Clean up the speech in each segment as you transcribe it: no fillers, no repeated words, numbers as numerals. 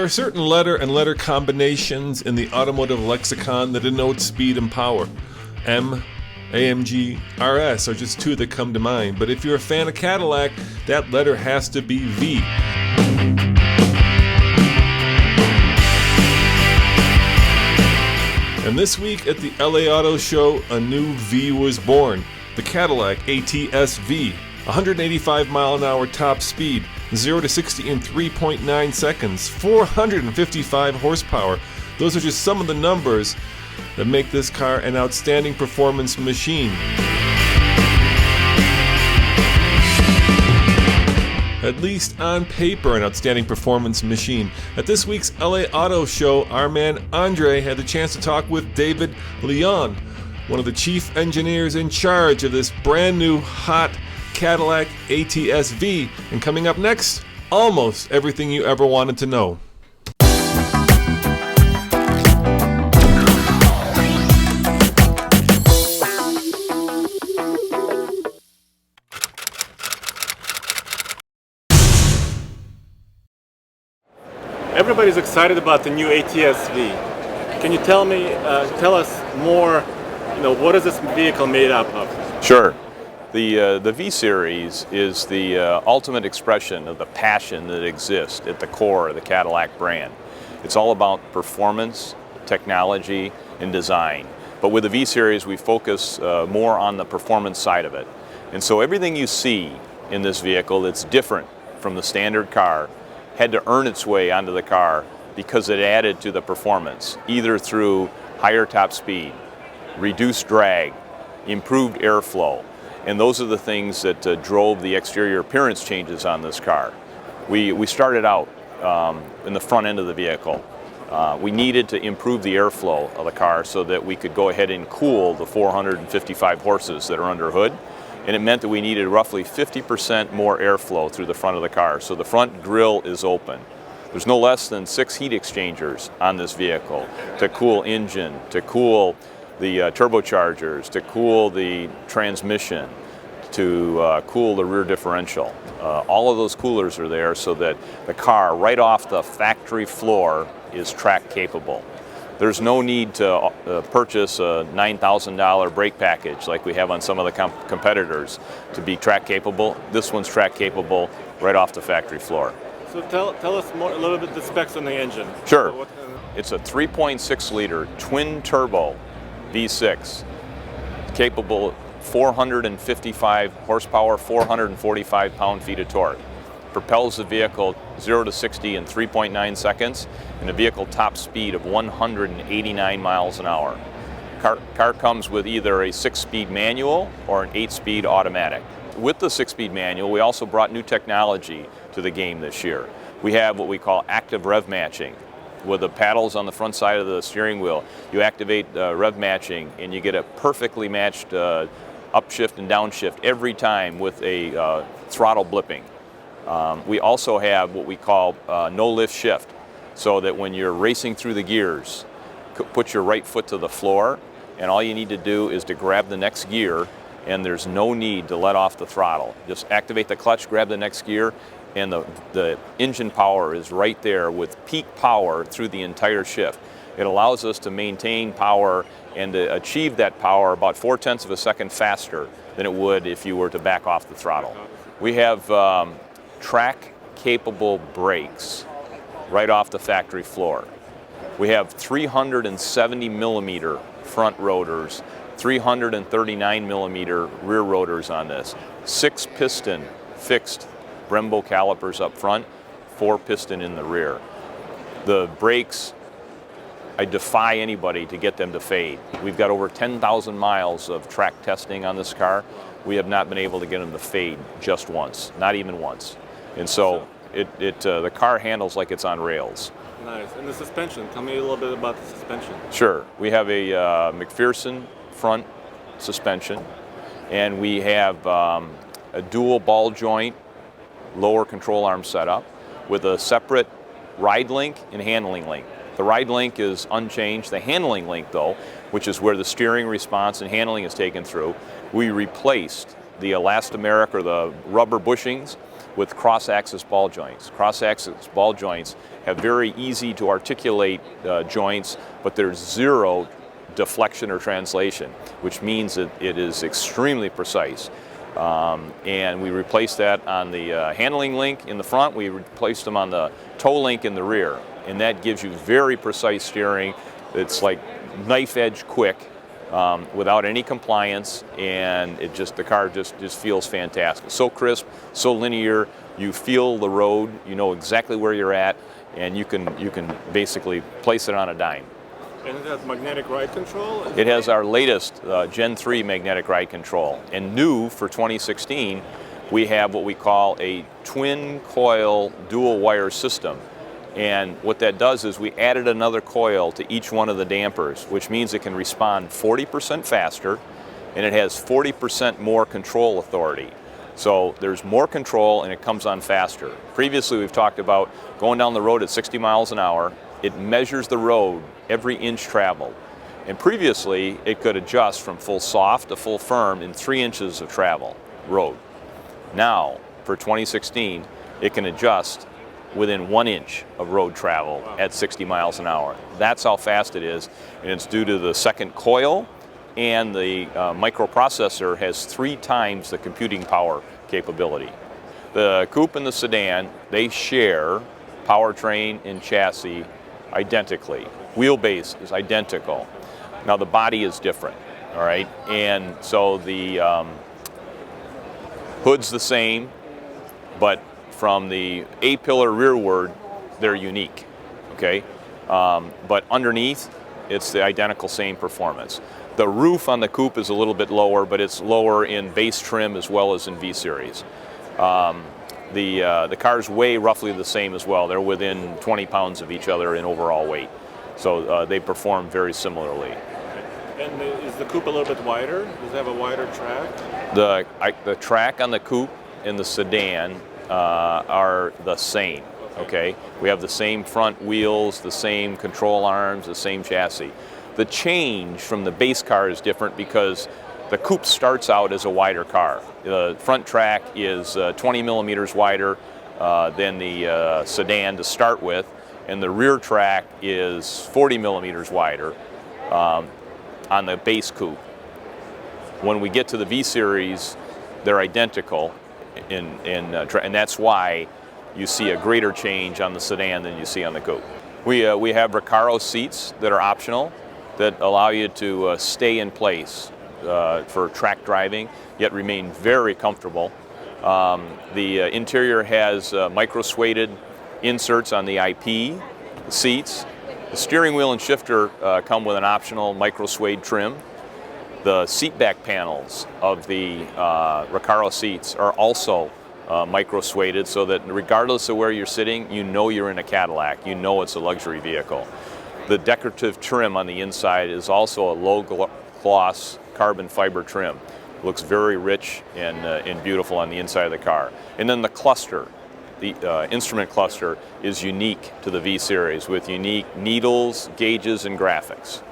There are certain letter and letter combinations in the automotive lexicon that denote speed and power. M, AMG, RS are just two that come to mind, but if you're a fan of Cadillac, that letter has to be V. And this week at the LA Auto Show, a new V was born, the Cadillac ATS-V, 185 mile an hour top speed, 0 to 60 in 3.9 seconds, 455 horsepower. Those are just some of the numbers that make this car an outstanding performance machine. At least on paper, an outstanding performance machine. At this week's LA Auto Show, our man Andre had the chance to talk with David Leon, one of the chief engineers in charge of this brand new hot Cadillac ATS-V. And coming up next, almost everything you ever wanted to know. Everybody's excited about the new ATS-V. Can you tell us more, what is this vehicle made up of? Sure. The V Series is the ultimate expression of the passion that exists at the core of the Cadillac brand. It's all about performance, technology, and design. But with the V Series, we focus more on the performance side of it. And so everything you see in this vehicle that's different from the standard car had to earn its way onto the car because it added to the performance, either through higher top speed, reduced drag, improved airflow. And those are the things that drove the exterior appearance changes on this car. We started out in the front end of the vehicle. We needed to improve the airflow of the car so that we could go ahead and cool the 455 horses that are under hood. And it meant that we needed roughly 50% more airflow through the front of the car. So the front grille is open. There's no less than 6 heat exchangers on this vehicle to cool engine, to cool the turbochargers, to cool the transmission, to cool the rear differential. All of those coolers are there so that the car right off the factory floor is track capable. There's no need to purchase a $9,000 brake package like we have on some of the competitors to be track capable. This one's track capable right off the factory floor. So tell us a little bit the specs on the engine. Sure. It's a 3.6 liter twin turbo V6, capable of 455 horsepower, 445 pound-feet of torque. Propels the vehicle 0 to 60 in 3.9 seconds and a vehicle top speed of 189 miles an hour. Car comes with either a 6-speed manual or an 8-speed automatic. With the 6-speed manual, we also brought new technology to the game this year. We have what we call active Rev Matching. With the paddles on the front side of the steering wheel, you activate Rev Matching and you get a perfectly matched upshift and downshift every time with a throttle blipping. We also have what we call no lift shift, so that when you're racing through the gears, put your right foot to the floor, and all you need to do is to grab the next gear, and there's no need to let off the throttle. Just activate the clutch, grab the next gear, and the engine power is right there with peak power through the entire shift. It allows us to maintain power and to achieve that power about 0.4 of a second faster than it would if you were to back off the throttle. We have track-capable brakes right off the factory floor. We have 370 millimeter front rotors, 339 millimeter rear rotors on this. 6-piston fixed Brembo calipers up front, 4-piston in the rear. The brakes, I defy anybody to get them to fade. We've got over 10,000 miles of track testing on this car. We have not been able to get them to fade just once, not even once. And so the car handles like it's on rails. Nice. And the suspension, tell me a little bit about the suspension. Sure. We have a McPherson front suspension, and we have a dual ball joint lower control arm setup with a separate ride link and handling link. The ride link is unchanged. The handling link, though, which is where the steering response and handling is taken through, we replaced the elastomeric or the rubber bushings with cross-axis ball joints. Cross-axis ball joints have very easy to articulate joints, but there's zero deflection or translation, which means that it is extremely precise. And we replaced that on the handling link in the front. We replaced them on the toe link in the rear, and that gives you very precise steering. It's like knife edge quick, without any compliance, and the car just feels fantastic. So crisp, so linear. You feel the road. You know exactly where you're at, and you can basically place it on a dime. And it has magnetic ride control? It has our latest Gen 3 magnetic ride control. And new for 2016, we have what we call a twin coil dual wire system. And what that does is we added another coil to each one of the dampers, which means it can respond 40% faster, and it has 40% more control authority. So there's more control and it comes on faster. Previously we've talked about going down the road at 60 miles an hour. It measures the road every inch traveled. And previously, it could adjust from full soft to full firm in 3 inches of travel, road. Now, for 2016, it can adjust within 1 inch of road travel at 60 miles an hour. That's how fast it is, and it's due to the second coil, and the microprocessor has 3 times the computing power capability. The coupe and the sedan, they share powertrain and chassis identically. Wheelbase is identical. Now the body is different, all right? And so the hood's the same, but from the A-pillar rearward, they're unique, okay? But underneath, it's the identical same performance. The roof on the coupe is a little bit lower, but it's lower in base trim as well as in V-Series. The cars weigh roughly the same as well. They're within 20 pounds of each other in overall weight. So they perform very similarly. And is the coupe a little bit wider? Does it have a wider track? The track on the coupe and the sedan are the same, okay? We have the same front wheels, the same control arms, the same chassis. The change from the base car is different because the coupe starts out as a wider car. The front track is 20 millimeters wider than the sedan to start with, and the rear track is 40 millimeters wider on the base coupe. When we get to the V-Series, they're identical, and that's why you see a greater change on the sedan than you see on the coupe. We have Recaro seats that are optional that allow you to stay in place for track driving, yet remain very comfortable. The interior has micro-suede inserts on the IP seats. The steering wheel and shifter come with an optional micro-suede trim. The seat back panels of the Recaro seats are also micro-sueded, so that regardless of where you're sitting, you know you're in a Cadillac. You know it's a luxury vehicle. The decorative trim on the inside is also a low-gloss carbon fiber trim. Looks very rich and beautiful on the inside of the car. And then the cluster, the instrument cluster, is unique to the V-Series with unique needles, gauges, and graphics.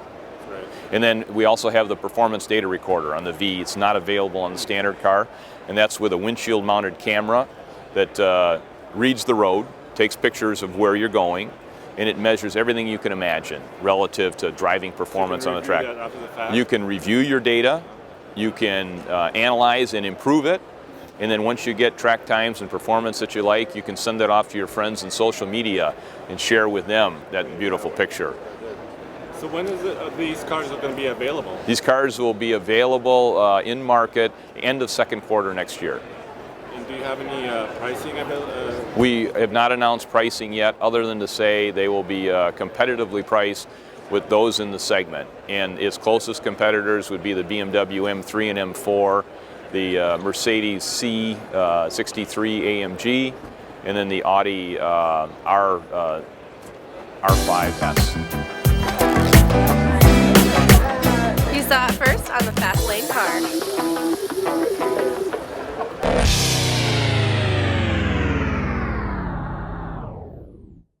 Right. And then we also have the performance data recorder on the V. It's not available on the standard car, and that's with a windshield mounted camera that reads the road, takes pictures of where you're going, and it measures everything you can imagine relative to driving performance on the track. You can review your data, you can analyze and improve it, and then once you get track times and performance that you like, you can send that off to your friends in social media and share with them that beautiful picture. So when is these cars are going to be available? These cars will be available in market end of second quarter next year. And do you have any pricing available? We have not announced pricing yet, other than to say they will be competitively priced with those in the segment. And its closest competitors would be the BMW M3 and M4, the Mercedes C63 AMG, and then the Audi R5S. You saw it first on the Fast Lane Car.